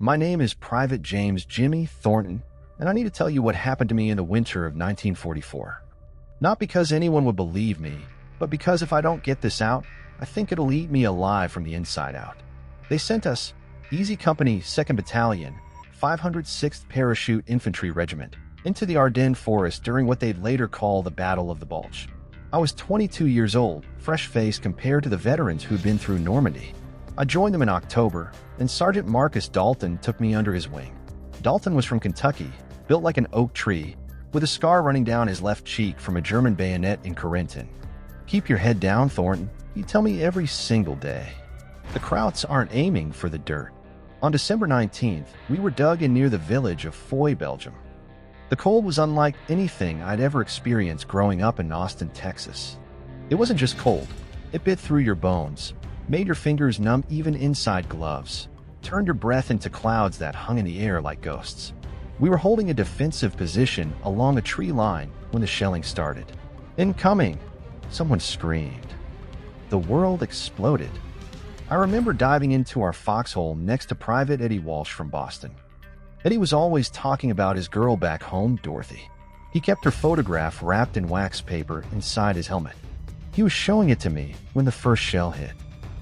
My name is Private James Jimmy Thornton, and I need to tell you what happened to me in the winter of 1944. Not because anyone would believe me, but because if I don't get this out, I think it'll eat me alive from the inside out. They sent us, Easy Company 2nd Battalion, 506th Parachute Infantry Regiment, into the Ardennes Forest during what they'd later call the Battle of the Bulge. I was 22 years old, fresh-faced compared to the veterans who'd been through Normandy. I joined them in October, and Sergeant Marcus Dalton took me under his wing. Dalton was from Kentucky, built like an oak tree, with a scar running down his left cheek from a German bayonet in Corentin. "Keep your head down, Thornton," he'd tell me every single day. "The Krauts aren't aiming for the dirt." On December 19th, we were dug in near the village of Foy, Belgium. The cold was unlike anything I'd ever experienced growing up in Austin, Texas. It wasn't just cold. It bit through your bones, made your fingers numb even inside gloves, turned your breath into clouds that hung in the air like ghosts. We were holding a defensive position along a tree line when the shelling started. "Incoming!" Someone screamed. The world exploded. I remember diving into our foxhole next to Private Eddie Walsh from Boston. Eddie was always talking about his girl back home, Dorothy. He kept her photograph wrapped in wax paper inside his helmet. He was showing it to me when the first shell hit.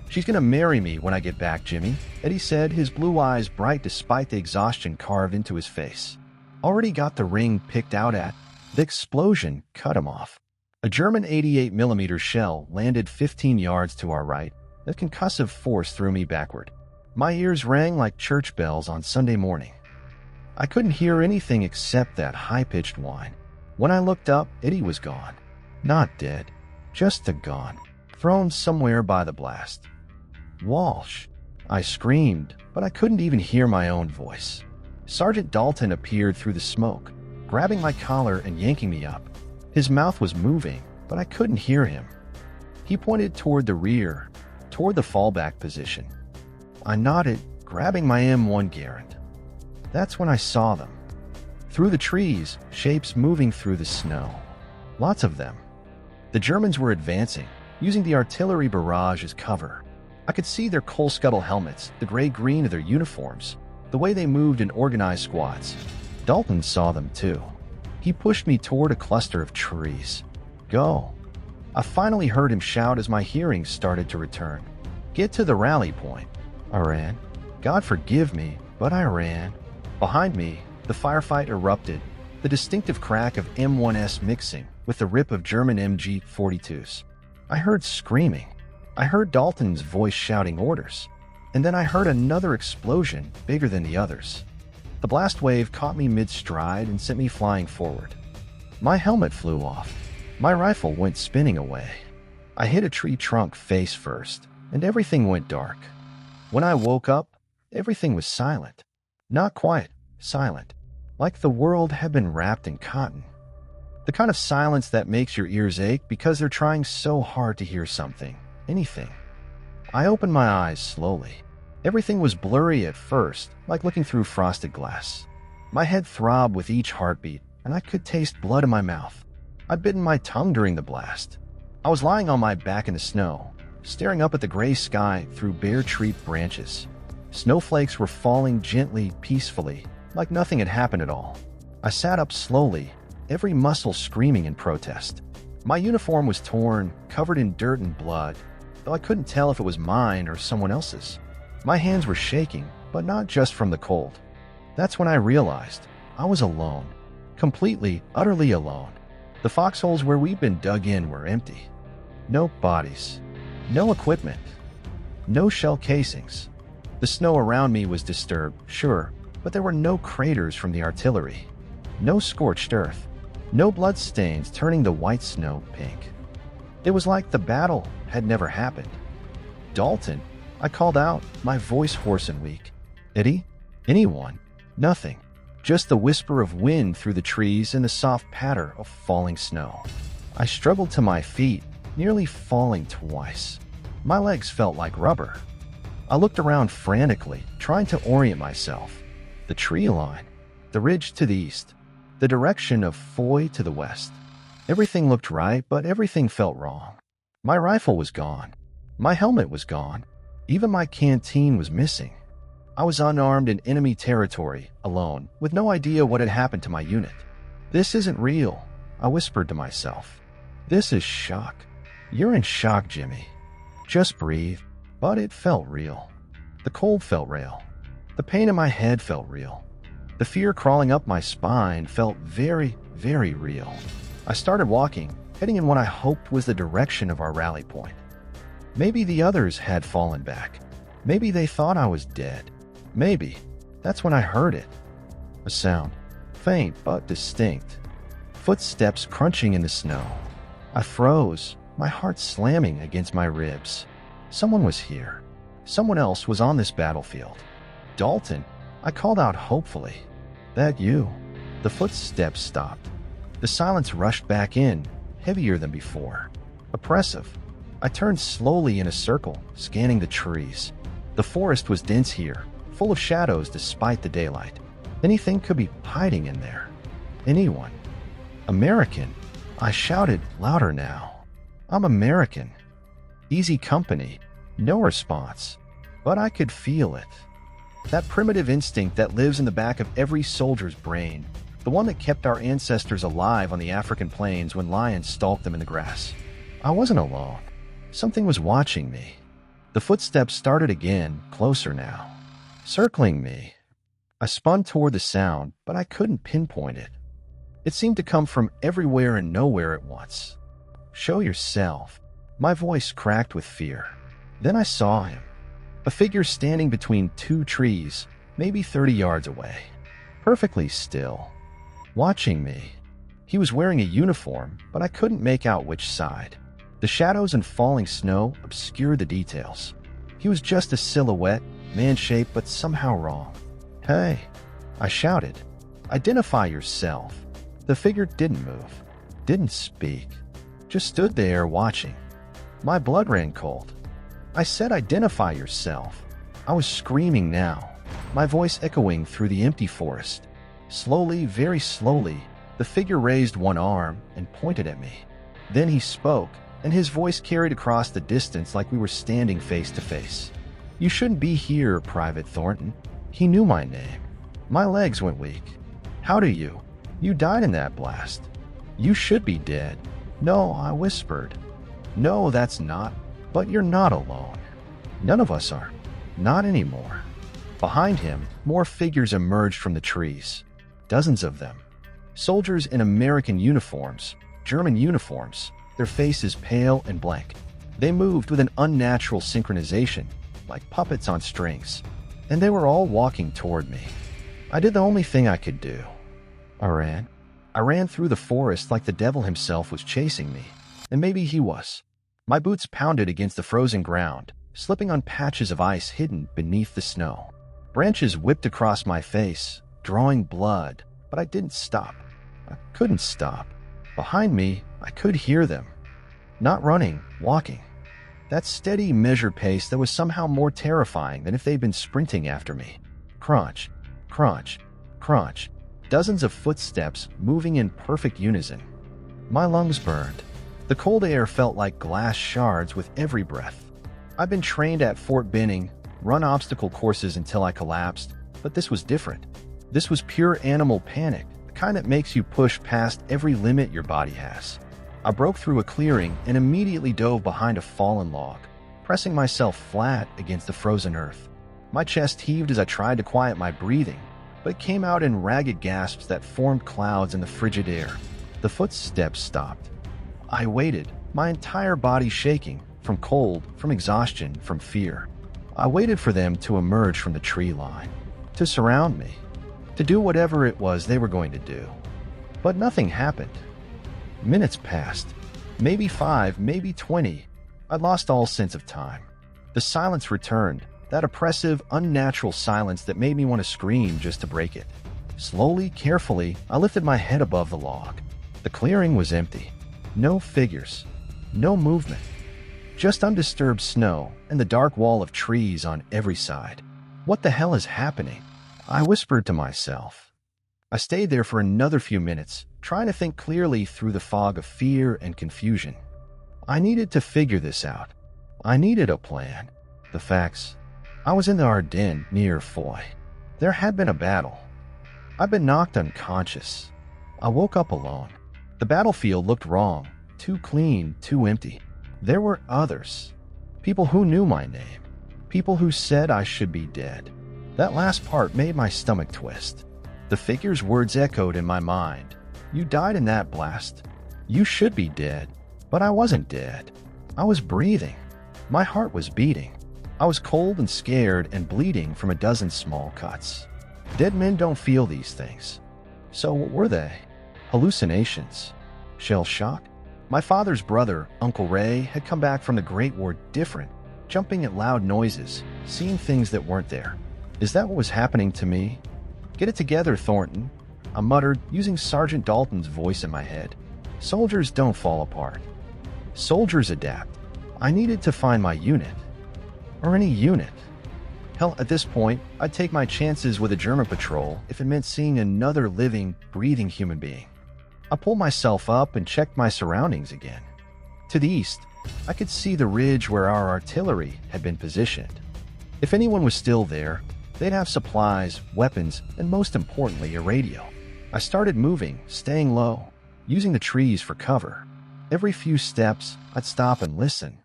"She's gonna marry me when I get back, Jimmy," Eddie said, his blue eyes bright despite the exhaustion carved into his face. Already got the ring picked out at. The explosion cut him off. A German 88mm shell landed 15 yards to our right. The concussive force threw me backward. My ears rang like church bells on Sunday morning. I couldn't hear anything except that high-pitched whine. When I looked up, Eddie was gone. Not dead, just gone, thrown somewhere by the blast. "Walsh!" I screamed, but I couldn't even hear my own voice. Sergeant Dalton appeared through the smoke, grabbing my collar and yanking me up. His mouth was moving, but I couldn't hear him. He pointed toward the rear, toward the fallback position. I nodded, grabbing my M1 Garand. That's when I saw them. Through the trees, shapes moving through the snow. Lots of them. The Germans were advancing, using the artillery barrage as cover. I could see their coal scuttle helmets, the gray-green of their uniforms, the way they moved in organized squads. Dalton saw them too. He pushed me toward a cluster of trees. "Go." I finally heard him shout as my hearing started to return. "Get to the rally point." I ran. God forgive me, but I ran. Behind me, the firefight erupted, the distinctive crack of M1s mixing with the rip of German MG-42s. I heard screaming. I heard Dalton's voice shouting orders. And then I heard another explosion bigger than the others. The blast wave caught me mid-stride and sent me flying forward. My helmet flew off. My rifle went spinning away. I hit a tree trunk face first, and everything went dark. When I woke up, everything was silent. Not quiet, silent. Like the world had been wrapped in cotton. The kind of silence that makes your ears ache because they're trying so hard to hear something, anything. I opened my eyes slowly. Everything was blurry at first, like looking through frosted glass. My head throbbed with each heartbeat, and I could taste blood in my mouth. I'd bitten my tongue during the blast. I was lying on my back in the snow, staring up at the gray sky through bare tree branches. Snowflakes were falling gently, peacefully, like nothing had happened at all. I sat up slowly, every muscle screaming in protest. My uniform was torn, covered in dirt and blood, though I couldn't tell if it was mine or someone else's. My hands were shaking, but not just from the cold. That's when I realized I was alone. Completely, utterly alone. The foxholes where we'd been dug in were empty. No bodies. No equipment. No shell casings. The snow around me was disturbed, sure, but there were no craters from the artillery. No scorched earth. No blood stains turning the white snow pink. It was like the battle had never happened. "Dalton," I called out, my voice hoarse and weak. "Eddie? Anyone?" Nothing. Just the whisper of wind through the trees and the soft patter of falling snow. I struggled to my feet, nearly falling twice. My legs felt like rubber. I looked around frantically, trying to orient myself. The tree line, the ridge to the east, the direction of Foy to the west. Everything looked right, but everything felt wrong. My rifle was gone. My helmet was gone. Even my canteen was missing. I was unarmed in enemy territory, alone, with no idea what had happened to my unit. This isn't real, I whispered to myself. This is shock. You're in shock, Jimmy. Just breathe. But it felt real. The cold felt real. The pain in my head felt real. The fear crawling up my spine felt very, very real. I started walking, heading in what I hoped was the direction of our rally point. Maybe the others had fallen back. Maybe they thought I was dead. Maybe. That's when I heard it. A sound, faint but distinct. Footsteps crunching in the snow. I froze, my heart slamming against my ribs. Someone was here. Someone else was on this battlefield. Dalton, I called out hopefully. That you? The footsteps stopped. The silence rushed back in, heavier than before. Oppressive. I turned slowly in a circle, scanning the trees. The forest was dense here, full of shadows despite the daylight. Anything could be hiding in there. Anyone. American. I shouted louder now. I'm American. Easy company. No response. But I could feel it. That primitive instinct that lives in the back of every soldier's brain. The one that kept our ancestors alive on the African plains when lions stalked them in the grass. I wasn't alone. Something was watching me. The footsteps started again, closer now. Circling me. I spun toward the sound, but I couldn't pinpoint it. It seemed to come from everywhere and nowhere at once. Show yourself. My voice cracked with fear. Then I saw him. A figure standing between two trees, maybe 30 yards away. Perfectly still. Watching me. He was wearing a uniform, but I couldn't make out which side. The shadows and falling snow obscured the details. He was just a silhouette, man-shaped but somehow wrong. Hey, I shouted. Identify yourself. The figure didn't move, didn't speak, just stood there watching. My blood ran cold. I said identify yourself. I was screaming now, my voice echoing through the empty forest. Slowly, very slowly, the figure raised one arm and pointed at me. Then he spoke, and his voice carried across the distance like we were standing face to face. You shouldn't be here, Private Thornton. He knew my name. My legs went weak. How do you? You died in that blast. You should be dead. No, I whispered. No, that's not. But you're not alone. None of us are. Not anymore. Behind him, more figures emerged from the trees. Dozens of them. Soldiers in American uniforms, German uniforms, their faces pale and blank. They moved with an unnatural synchronization, like puppets on strings. And they were all walking toward me. I did the only thing I could do. I ran. I ran through the forest like the devil himself was chasing me. And maybe he was. My boots pounded against the frozen ground, slipping on patches of ice hidden beneath the snow. Branches whipped across my face, drawing blood, but I didn't stop. I couldn't stop. Behind me, I could hear them. Not running, walking. That steady, measured pace that was somehow more terrifying than if they'd been sprinting after me. Crunch, crunch, crunch. Dozens of footsteps moving in perfect unison. My lungs burned. The cold air felt like glass shards with every breath. I've been trained at Fort Benning, run obstacle courses until I collapsed, but this was different. This was pure animal panic, the kind that makes you push past every limit your body has. I broke through a clearing and immediately dove behind a fallen log, pressing myself flat against the frozen earth. My chest heaved as I tried to quiet my breathing, but it came out in ragged gasps that formed clouds in the frigid air. The footsteps stopped. I waited, my entire body shaking, from cold, from exhaustion, from fear. I waited for them to emerge from the tree line, to surround me, to do whatever it was they were going to do. But nothing happened. Minutes passed, maybe 5, maybe 20. I lost all sense of time. The silence returned, that oppressive, unnatural silence that made me want to scream just to break it. Slowly, carefully, I lifted my head above the log. The clearing was empty. No figures. No movement. Just undisturbed snow and the dark wall of trees on every side. What the hell is happening? I whispered to myself. I stayed there for another few minutes, trying to think clearly through the fog of fear and confusion. I needed to figure this out. I needed a plan. The facts. I was in the Ardennes near Foy. There had been a battle. I'd been knocked unconscious. I woke up alone. The battlefield looked wrong, too clean, too empty. There were others. People who knew my name. People who said I should be dead. That last part made my stomach twist. The figure's words echoed in my mind. You died in that blast. You should be dead. But I wasn't dead. I was breathing. My heart was beating. I was cold and scared and bleeding from a dozen small cuts. Dead men don't feel these things. So what were they? Hallucinations? Shell shock? My father's brother, Uncle Ray, had come back from the Great War different, jumping at loud noises, seeing things that weren't there. Is that what was happening to me? Get it together, Thornton, I muttered, using Sergeant Dalton's voice in my head. Soldiers don't fall apart. Soldiers adapt. I needed to find my unit. Or any unit. Hell, at this point, I'd take my chances with a German patrol if it meant seeing another living, breathing human being. I pulled myself up and checked my surroundings again. To the east, I could see the ridge where our artillery had been positioned. If anyone was still there, they'd have supplies, weapons, and most importantly, a radio. I started moving, staying low, using the trees for cover. Every few steps, I'd stop and listen.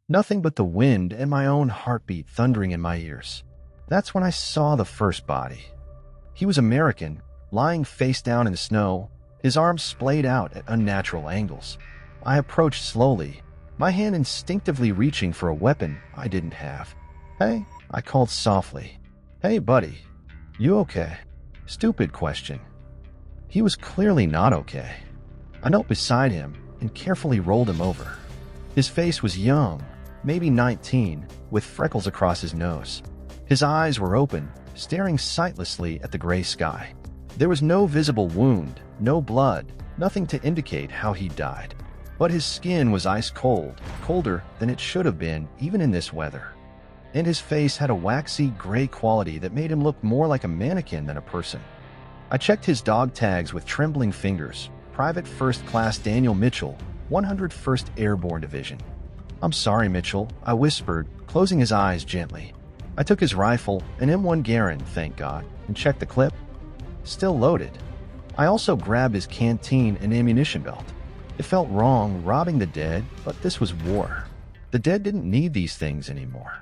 Nothing but the wind and my own heartbeat thundering in my ears. That's when I saw the first body. He was American, lying face down in the snow, his arms splayed out at unnatural angles. I approached slowly, my hand instinctively reaching for a weapon I didn't have. Hey, I called softly. Hey, buddy. You okay? Stupid question. He was clearly not okay. I knelt beside him and carefully rolled him over. His face was young, maybe 19, with freckles across his nose. His eyes were open, staring sightlessly at the gray sky. There was no visible wound, no blood, nothing to indicate how he died. But his skin was ice cold, colder than it should have been even in this weather. And his face had a waxy gray quality that made him look more like a mannequin than a person. I checked his dog tags with trembling fingers. Private First Class Daniel Mitchell, 101st Airborne Division. I'm sorry, Mitchell, I whispered, closing his eyes gently. I took his rifle, an M1 Garand, thank God, and checked the clip. Still loaded. I also grabbed his canteen and ammunition belt. It felt wrong robbing the dead, but this was war. The dead didn't need these things anymore.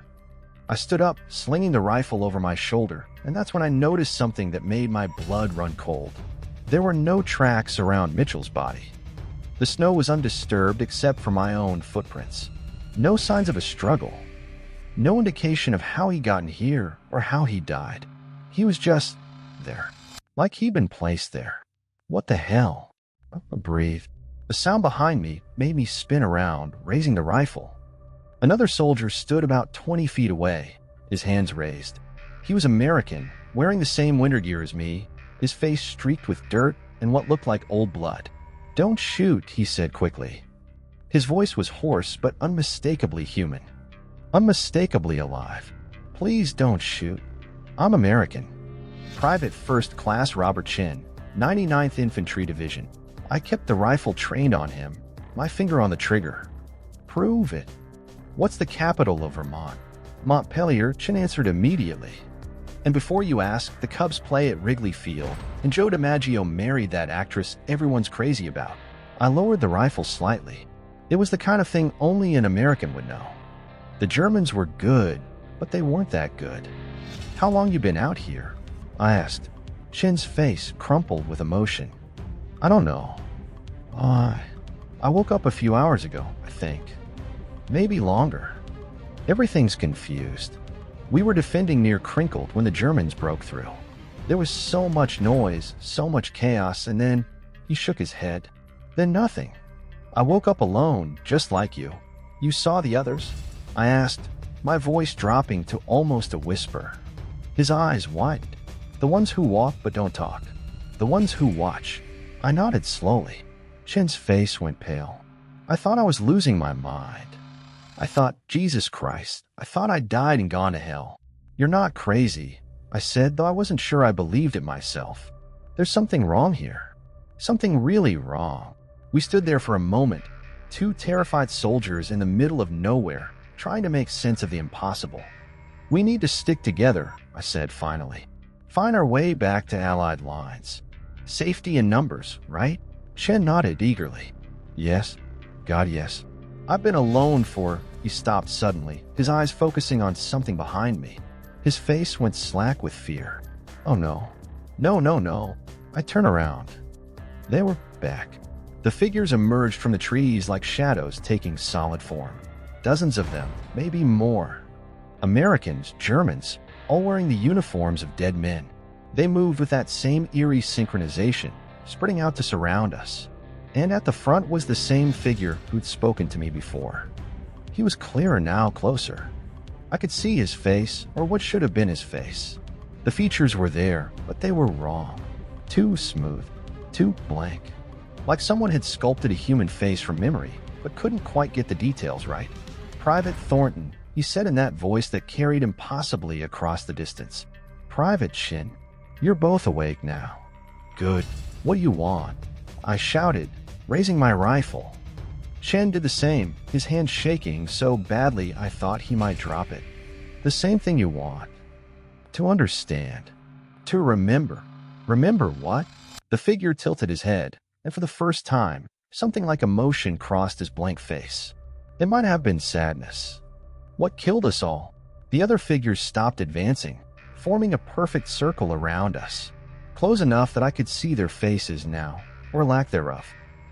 I stood up, slinging the rifle over my shoulder, and that's when I noticed something that made my blood run cold. There were no tracks around Mitchell's body. The snow was undisturbed except for my own footprints. No signs of a struggle. No indication of how he got in here or how he died. He was just there, like he'd been placed there. What the hell? I breathed. The sound behind me made me spin around, raising the rifle. Another soldier stood about 20 feet away, his hands raised. He was American, wearing the same winter gear as me, his face streaked with dirt and what looked like old blood. Don't shoot, he said quickly. His voice was hoarse but unmistakably human. Unmistakably alive. Please don't shoot. I'm American. Private First Class Robert Chin, 99th Infantry Division. I kept the rifle trained on him, my finger on the trigger. Prove it. What's the capital of Vermont? Montpelier, Chin answered immediately. And before you ask, the Cubs play at Wrigley Field, and Joe DiMaggio married that actress everyone's crazy about. I lowered the rifle slightly. It was the kind of thing only an American would know. The Germans were good, but they weren't that good. How long you been out here? I asked. Chin's face crumpled with emotion. I don't know. I woke up a few hours ago, I think. Maybe longer. Everything's confused. We were defending near Crinkled when the Germans broke through. There was so much noise, so much chaos, and then he shook his head. Then nothing. I woke up alone, just like you. You saw the others? I asked, my voice dropping to almost a whisper. His eyes widened. The ones who walk but don't talk. The ones who watch. I nodded slowly. Chin's face went pale. I thought I was losing my mind. I thought, Jesus Christ, I thought I'd died and gone to hell. You're not crazy, I said, though I wasn't sure I believed it myself. There's something wrong here. Something really wrong. We stood there for a moment, two terrified soldiers in the middle of nowhere, trying to make sense of the impossible. We need to stick together, I said finally. Find our way back to Allied lines. Safety in numbers, right? Chen nodded eagerly. Yes. God, yes. I've been alone for... He stopped suddenly, his eyes focusing on something behind me. His face went slack with fear. Oh no. No, no, no. I turn around. They were back. The figures emerged from the trees like shadows taking solid form. Dozens of them, maybe more. Americans, Germans, all wearing the uniforms of dead men. They moved with that same eerie synchronization, spreading out to surround us. And at the front was the same figure who'd spoken to me before. He was clearer now, closer. I could see his face, or what should have been his face. The features were there, but they were wrong. Too smooth, too blank. Like someone had sculpted a human face from memory, but couldn't quite get the details right. Private Thornton, he said in that voice that carried impossibly across the distance. Private Chen, you're both awake now. Good. What do you want? I shouted, raising my rifle. Chen did the same, his hand shaking so badly I thought he might drop it. The same thing you want. To understand. To remember. Remember what? The figure tilted his head, and for the first time, something like emotion crossed his blank face. It might have been sadness. What killed us all? The other figures stopped advancing, forming a perfect circle around us. Close enough that I could see their faces now, or lack thereof.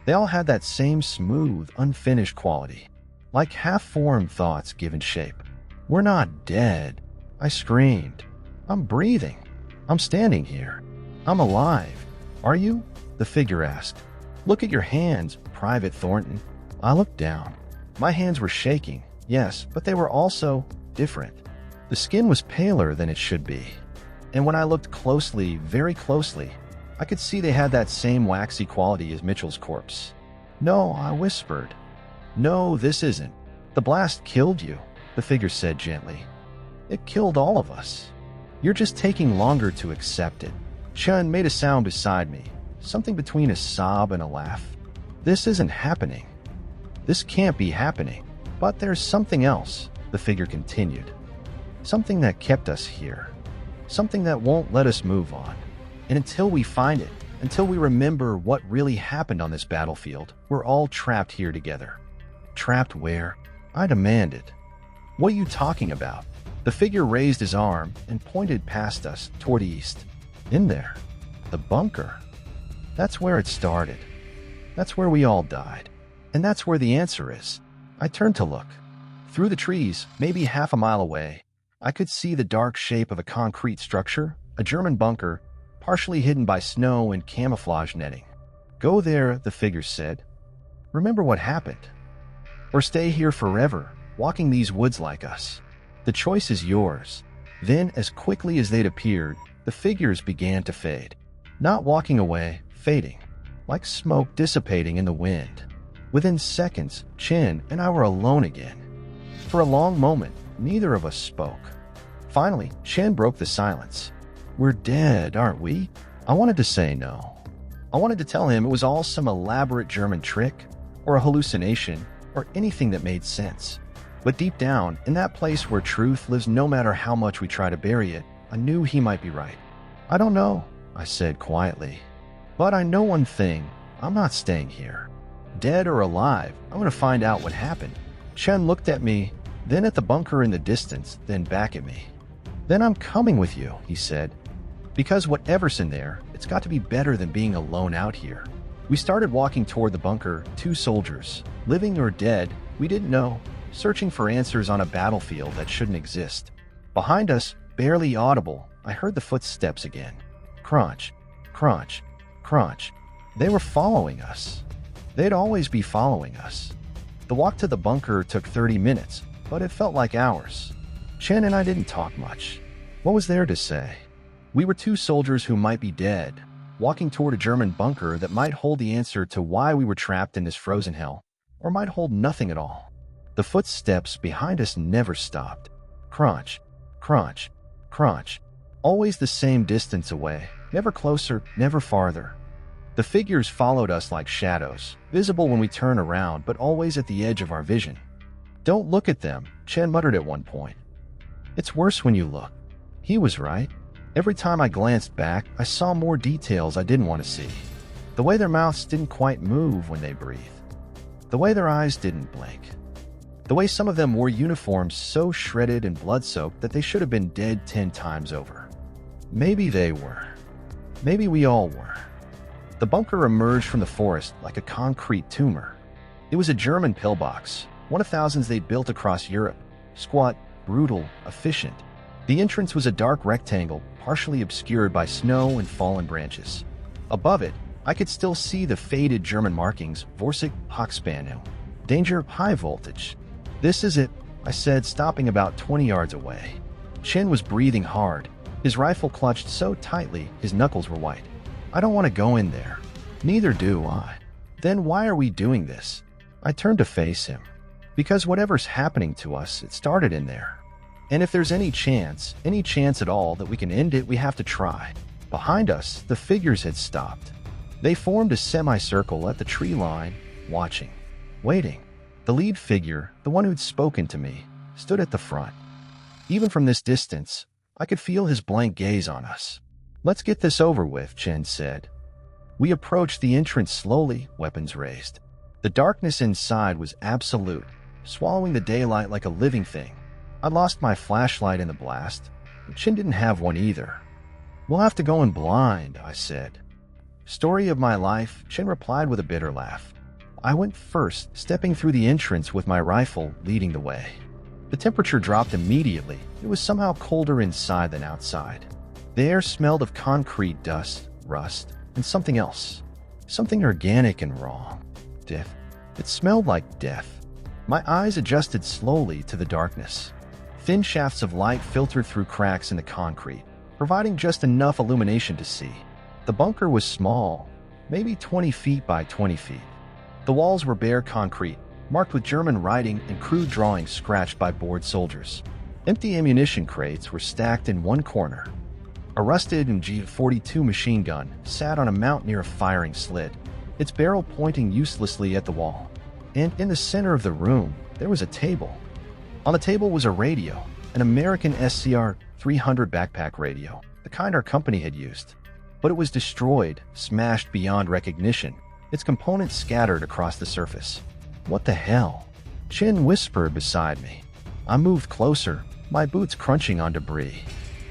They all had that same smooth, unfinished quality, like half-formed thoughts given shape. We're not dead, I screamed. I'm breathing. I'm standing here. I'm alive. Are you? The figure asked. Look at your hands, Private Thornton. I looked down. My hands were shaking, yes, but they were also different. The skin was paler than it should be. And when I looked closely, very closely, I could see they had that same waxy quality as Mitchell's corpse. No, I whispered. No, this isn't. The blast killed you, the figure said gently. It killed all of us. You're just taking longer to accept it. Chen made a sound beside me, something between a sob and a laugh. This isn't happening. This can't be happening. But there's something else, the figure continued. Something that kept us here. Something that won't let us move on. And until we find it, until we remember what really happened on this battlefield, we're all trapped here together. Trapped where? I demanded. What are you talking about? The figure raised his arm and pointed past us toward east. In there. The bunker. That's where it started. That's where we all died. And that's where the answer is. I turned to look. Through the trees, maybe half a mile away, I could see the dark shape of a concrete structure, a German bunker, partially hidden by snow and camouflage netting. Go there, the figure said. Remember what happened. Or stay here forever, walking these woods like us. The choice is yours. Then, as quickly as they'd appeared, the figures began to fade. Not walking away, fading, like smoke dissipating in the wind. Within seconds, Chen and I were alone again. For a long moment, neither of us spoke. Finally, Chen broke the silence. We're dead, aren't we? I wanted to say no. I wanted to tell him it was all some elaborate German trick, or a hallucination, or anything that made sense. But deep down, in that place where truth lives no matter how much we try to bury it, I knew he might be right. I don't know, I said quietly. But I know one thing, I'm not staying here. Dead or alive, I'm going to find out what happened. Chen looked at me, then at the bunker in the distance, then back at me. Then I'm coming with you, he said. Because whatever's in there, it's got to be better than being alone out here. We started walking toward the bunker, two soldiers, living or dead, we didn't know, searching for answers on a battlefield that shouldn't exist. Behind us, barely audible, I heard the footsteps again. Crunch, crunch, crunch. They were following us. They'd always be following us. The walk to the bunker took 30 minutes, but it felt like hours. Chen and I didn't talk much. What was there to say? We were two soldiers who might be dead, walking toward a German bunker that might hold the answer to why we were trapped in this frozen hell, or might hold nothing at all. The footsteps behind us never stopped. Crunch, crunch, crunch. Always the same distance away, never closer, never farther. The figures followed us like shadows, visible when we turn around, but always at the edge of our vision. Don't look at them, Chen muttered at one point. It's worse when you look. He was right. Every time I glanced back, I saw more details I didn't want to see. The way their mouths didn't quite move when they breathed. The way their eyes didn't blink. The way some of them wore uniforms so shredded and blood-soaked that they should have been dead 10 times over. Maybe they were. Maybe we all were. The bunker emerged from the forest like a concrete tumor. It was a German pillbox, one of thousands they'd built across Europe. Squat, brutal, efficient. The entrance was a dark rectangle, partially obscured by snow and fallen branches. Above it, I could still see the faded German markings, Vorsicht, Hochspannung. Danger, high voltage. This is it, I said, stopping about 20 yards away. Chen was breathing hard, his rifle clutched so tightly his knuckles were white. I don't want to go in there. Neither do I. Then why are we doing this? I turned to face him. Because whatever's happening to us, it started in there. And if there's any chance at all that we can end it, we have to try. Behind us, the figures had stopped. They formed a semicircle at the tree line, watching, waiting. The lead figure, the one who'd spoken to me, stood at the front. Even from this distance, I could feel his blank gaze on us. Let's get this over with, Chen said. We approached the entrance slowly, weapons raised. The darkness inside was absolute, swallowing the daylight like a living thing. I lost my flashlight in the blast. Chen didn't have one either. We'll have to go in blind, I said. Story of my life, Chen replied with a bitter laugh. I went first, stepping through the entrance with my rifle leading the way. The temperature dropped immediately. It was somehow colder inside than outside. The air smelled of concrete dust, rust, and something else. Something organic and wrong. Death. It smelled like death. My eyes adjusted slowly to the darkness. Thin shafts of light filtered through cracks in the concrete, providing just enough illumination to see. The bunker was small, maybe 20 feet by 20 feet. The walls were bare concrete, marked with German writing and crude drawings scratched by bored soldiers. Empty ammunition crates were stacked in one corner. A rusted MG-42 machine gun sat on a mount near a firing slit, its barrel pointing uselessly at the wall. And in the center of the room, there was a table. On the table was a radio, an American SCR-300 backpack radio, the kind our company had used. But it was destroyed, smashed beyond recognition, its components scattered across the surface. What the hell? Chen whispered beside me. I moved closer, my boots crunching on debris.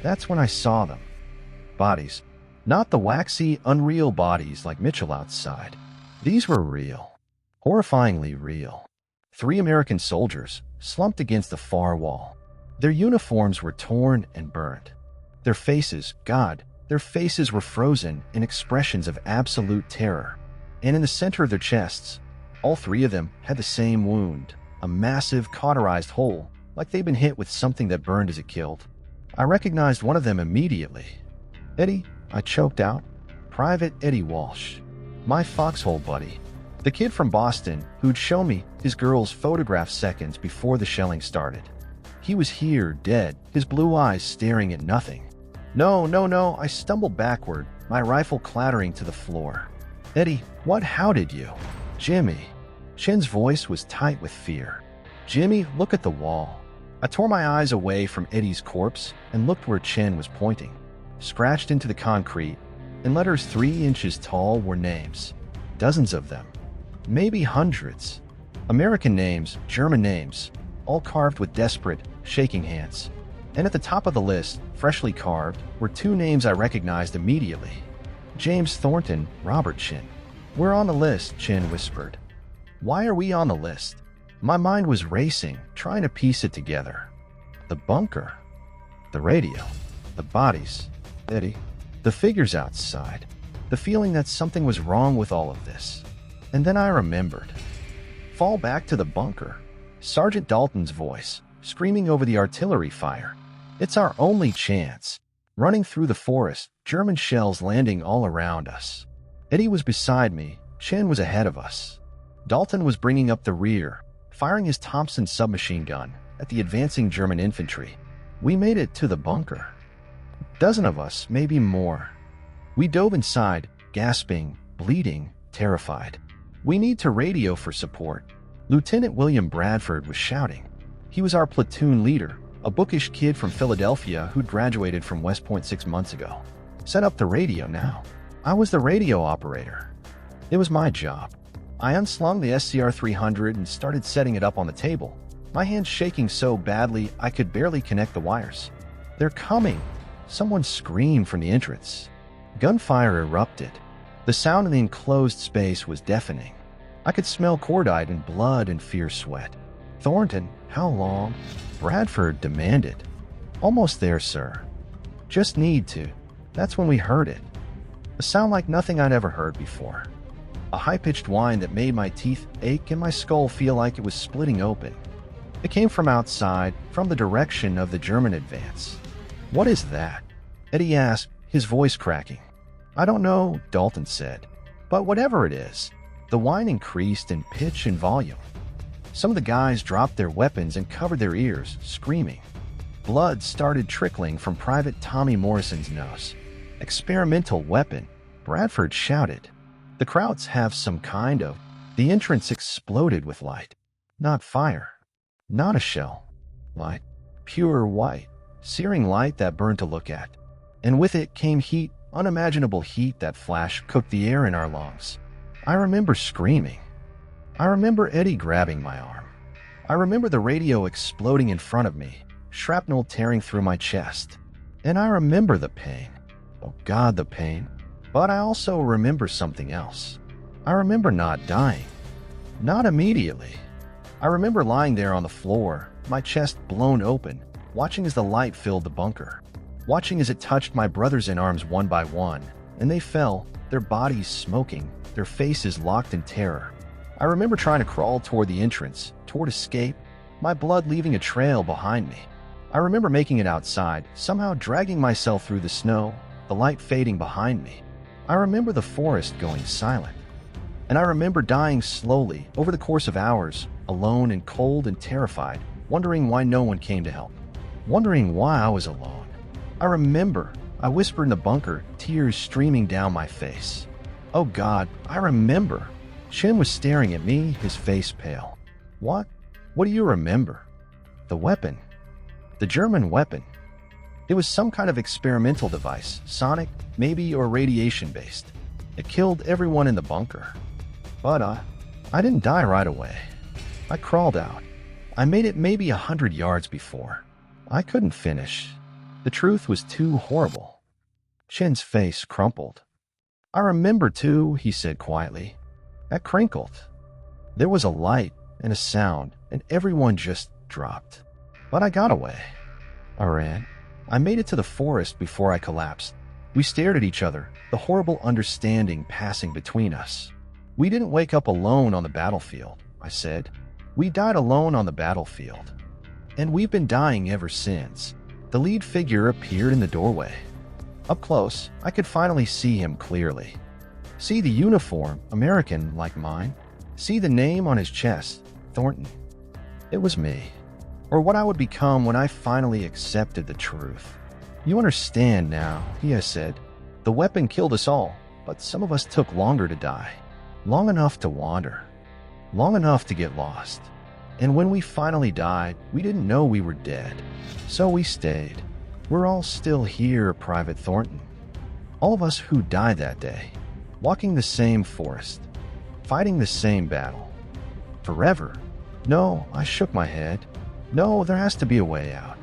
That's when I saw them. Bodies. Not the waxy, unreal bodies like Mitchell outside. These were real. Horrifyingly real. 3 American soldiers, slumped against the far wall. Their uniforms were torn and burned. Their faces, God, their faces were frozen in expressions of absolute terror. And in the center of their chests, all 3 of them had the same wound, a massive cauterized hole, like they'd been hit with something that burned as it killed. I recognized one of them immediately. Eddie, I choked out. Private Eddie Walsh. My foxhole buddy. The kid from Boston who'd shown me his girl's photograph seconds before the shelling started. He was here, dead, his blue eyes staring at nothing. No, I stumbled backward, my rifle clattering to the floor. Eddie, how did you? Jimmy. Chen's voice was tight with fear. Jimmy, look at the wall. I tore my eyes away from Eddie's corpse and looked where Chen was pointing. Scratched into the concrete, in letters 3 inches tall were names. Dozens of them. Maybe hundreds. American names, German names, all carved with desperate, shaking hands. And at the top of the list, freshly carved, were 2 names I recognized immediately. James Thornton, Robert Chen. We're on the list, Chen whispered. Why are we on the list? My mind was racing, trying to piece it together. The bunker. The radio. The bodies. Eddie. The figures outside. The feeling that something was wrong with all of this. And then I remembered. Fall back to the bunker. Sergeant Dalton's voice, screaming over the artillery fire. It's our only chance. Running through the forest, German shells landing all around us. Eddie was beside me. Chen was ahead of us. Dalton was bringing up the rear, firing his Thompson submachine gun at the advancing German infantry. We made it to the bunker. A dozen of us, maybe more. We dove inside, gasping, bleeding, terrified. We need to radio for support. Lieutenant William Bradford was shouting. He was our platoon leader, a bookish kid from Philadelphia who'd graduated from West Point 6 months ago. Set up the radio now. I was the radio operator. It was my job. I unslung the SCR 300 and started setting it up on the table, my hands shaking so badly I could barely connect the wires. "They're coming!" Someone screamed from the entrance. Gunfire erupted. The sound in the enclosed space was deafening. I could smell cordite and blood and fierce sweat. "Thornton, how long?" Bradford demanded. "Almost there, sir. Just need to." That's when we heard it. A sound like nothing I'd ever heard before. A high-pitched whine that made my teeth ache and my skull feel like it was splitting open. It came from outside, from the direction of the German advance. "What is that?" Eddie asked, his voice cracking. "I don't know," Dalton said. "But whatever it is," the whine increased in pitch and volume. Some of the guys dropped their weapons and covered their ears, screaming. Blood started trickling from Private Tommy Morrison's nose. "Experimental weapon," Bradford shouted. "The Krauts have some kind of..." The entrance exploded with light. Not fire. Not a shell. Light. Pure white. Searing light that burned to look at. And with it came heat, unimaginable heat that flash-cooked the air in our lungs. I remember screaming. I remember Eddie grabbing my arm. I remember the radio exploding in front of me, shrapnel tearing through my chest. And I remember the pain. Oh God, the pain. But I also remember something else. I remember not dying. Not immediately. I remember lying there on the floor, my chest blown open, watching as the light filled the bunker. Watching as it touched my brothers in arms one by one, and they fell, their bodies smoking, their faces locked in terror. I remember trying to crawl toward the entrance, toward escape, my blood leaving a trail behind me. I remember making it outside, somehow dragging myself through the snow, the light fading behind me. I remember the forest going silent. And I remember dying slowly, over the course of hours, alone and cold and terrified, wondering why no one came to help. Wondering why I was alone. I remember, I whispered in the bunker, tears streaming down my face. Oh God, I remember. Chin was staring at me, his face pale. "What? What do you remember?" "The weapon. The German weapon. It was some kind of experimental device, sonic, maybe, or radiation-based. It killed everyone in the bunker. But I didn't die right away. I crawled out. I made it maybe 100 yards before. I couldn't finish. The truth was too horrible." Chin's face crumpled. "I remember too," he said quietly. "That crinkled. There was a light and a sound, and everyone just dropped. But I got away. I ran. I made it to the forest before I collapsed. We stared at each other, the horrible understanding passing between us. We didn't wake up alone on the battlefield," I said. "We died alone on the battlefield. And we've been dying ever since." The lead figure appeared in the doorway. Up close, I could finally see him clearly. See the uniform, American like mine. See the name on his chest, Thornton. It was me. Or what I would become when I finally accepted the truth. "You understand now," he has said. "The weapon killed us all, but some of us took longer to die. Long enough to wander. Long enough to get lost. And when we finally died, we didn't know we were dead. So we stayed. We're all still here, Private Thornton. All of us who died that day. Walking the same forest. Fighting the same battle. Forever." "No," I shook my head. "No, there has to be a way out.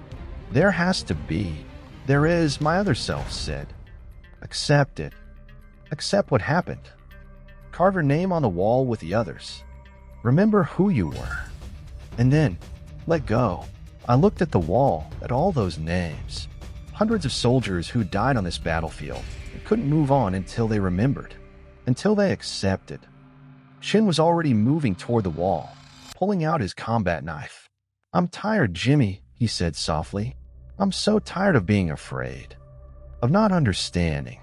There has to be." "There is," my other self said. "Accept it. Accept what happened. Carve your name on the wall with the others. Remember who you were. And then, let go." I looked at the wall, at all those names. Hundreds of soldiers who died on this battlefield and couldn't move on until they remembered. Until they accepted. Chin was already moving toward the wall, pulling out his combat knife. "I'm tired, Jimmy," he said softly. "I'm so tired of being afraid. Of not understanding.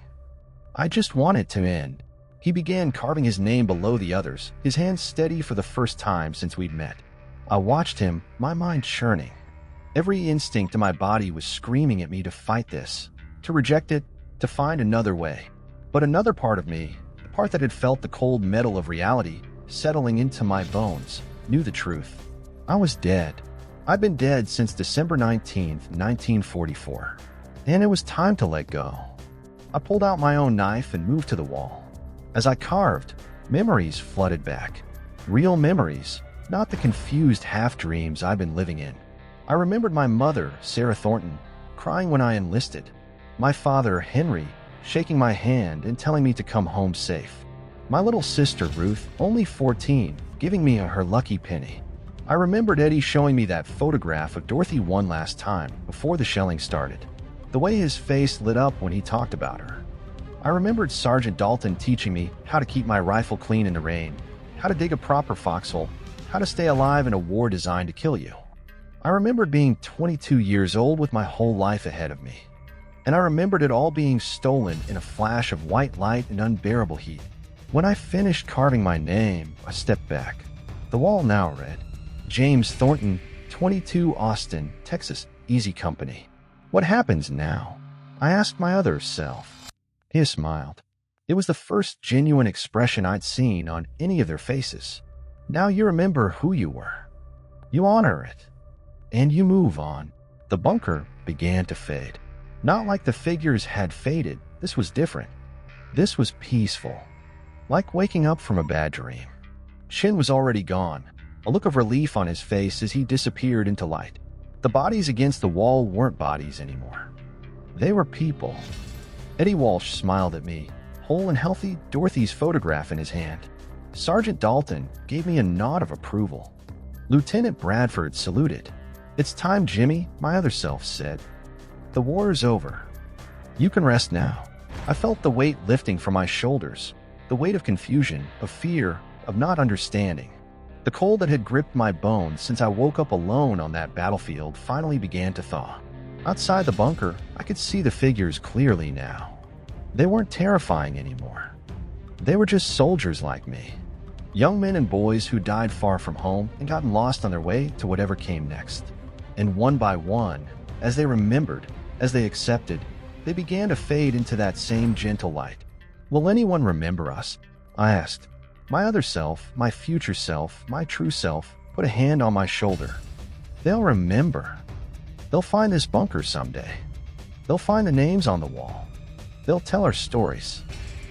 I just want it to end." He began carving his name below the others, his hands steady for the first time since we'd met. I watched him, my mind churning. Every instinct in my body was screaming at me to fight this, to reject it, to find another way. But another part of me, the part that had felt the cold metal of reality settling into my bones, knew the truth. I was dead. I'd been dead since December 19th, 1944, and it was time to let go. I pulled out my own knife and moved to the wall. As I carved, memories flooded back. Real memories, not the confused half-dreams I've been living in. I remembered my mother, Sarah Thornton, crying when I enlisted. My father, Henry, shaking my hand and telling me to come home safe. My little sister, Ruth, only 14, giving me her lucky penny. I remembered Eddie showing me that photograph of Dorothy one last time before the shelling started. The way his face lit up when he talked about her. I remembered Sergeant Dalton teaching me how to keep my rifle clean in the rain, how to dig a proper foxhole, how to stay alive in a war designed to kill you. I remembered being 22 years old with my whole life ahead of me. And I remembered it all being stolen in a flash of white light and unbearable heat. When I finished carving my name, I stepped back. The wall now read, James Thornton, 22 Austin, Texas, Easy Company. What happens now? I asked my other self. He smiled. It was the first genuine expression I'd seen on any of their faces. Now you remember who you were. You honor it. And you move on. The bunker began to fade. Not like the figures had faded. This was different. This was peaceful. Like waking up from a bad dream. Shin was already gone. A look of relief on his face as he disappeared into light. The bodies against the wall weren't bodies anymore. They were people. Eddie Walsh smiled at me, whole and healthy, Dorothy's photograph in his hand. Sergeant Dalton gave me a nod of approval. Lieutenant Bradford saluted. It's time, Jimmy, my other self said. The war is over. You can rest now. I felt the weight lifting from my shoulders, the weight of confusion, of fear, of not understanding. The cold that had gripped my bones since I woke up alone on that battlefield finally began to thaw. Outside the bunker, I could see the figures clearly now. They weren't terrifying anymore. They were just soldiers like me. Young men and boys who died far from home and gotten lost on their way to whatever came next. And one by one, as they remembered, as they accepted, they began to fade into that same gentle light. Will anyone remember us? I asked. My other self, my future self, my true self, put a hand on my shoulder. They'll remember. They'll find this bunker someday. They'll find the names on the wall. They'll tell our stories.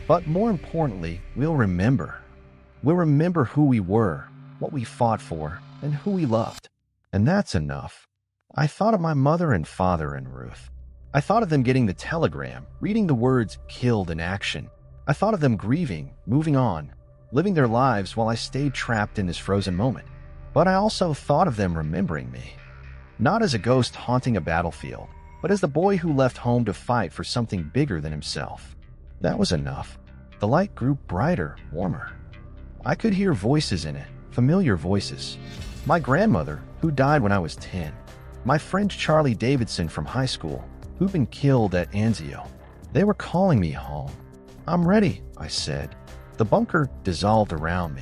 But more importantly, we'll remember. We'll remember who we were, what we fought for, and who we loved. And that's enough. I thought of my mother and father and Ruth. I thought of them getting the telegram, reading the words killed in action. I thought of them grieving, moving on, living their lives while I stayed trapped in this frozen moment. But I also thought of them remembering me. Not as a ghost haunting a battlefield, but as the boy who left home to fight for something bigger than himself. That was enough. The light grew brighter, warmer. I could hear voices in it, familiar voices. My grandmother, who died when I was 10. My friend Charlie Davidson from high school, who'd been killed at Anzio. They were calling me home. I'm ready, I said. The bunker dissolved around me.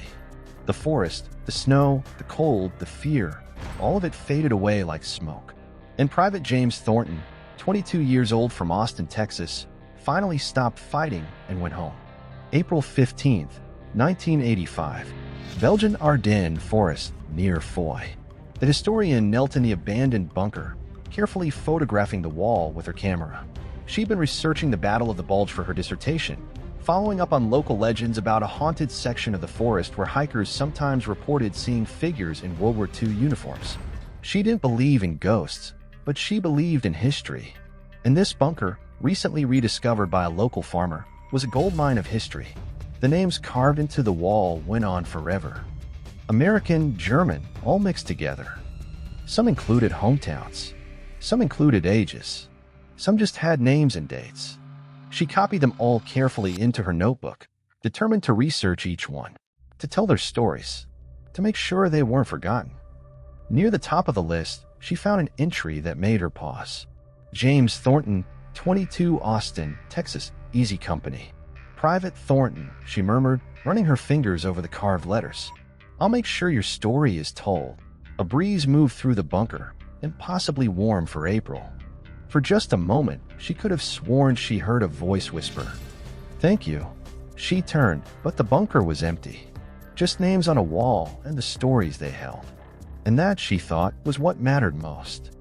The forest, the snow, the cold, the fear, all of it faded away like smoke. And Private James Thornton, 22 years old from Austin, Texas, finally stopped fighting and went home. April 15th, 1985. Belgian Ardennes Forest near Foy. The historian knelt in the abandoned bunker, carefully photographing the wall with her camera. She'd been researching the Battle of the Bulge for her dissertation, following up on local legends about a haunted section of the forest where hikers sometimes reported seeing figures in World War II uniforms. She didn't believe in ghosts, but she believed in history. And this bunker, recently rediscovered by a local farmer, was a goldmine of history. The names carved into the wall went on forever. American, German, all mixed together. Some included hometowns. Some included ages. Some just had names and dates. She copied them all carefully into her notebook, determined to research each one, to tell their stories, to make sure they weren't forgotten. Near the top of the list, she found an entry that made her pause. James Thornton, 22 Austin, Texas, Easy Company. Private Thornton, she murmured, running her fingers over the carved letters. I'll make sure your story is told. A breeze moved through the bunker, impossibly warm for April. For just a moment, she could have sworn she heard a voice whisper, "Thank you." She turned, but the bunker was empty. Just names on a wall and the stories they held. And that, she thought, was what mattered most.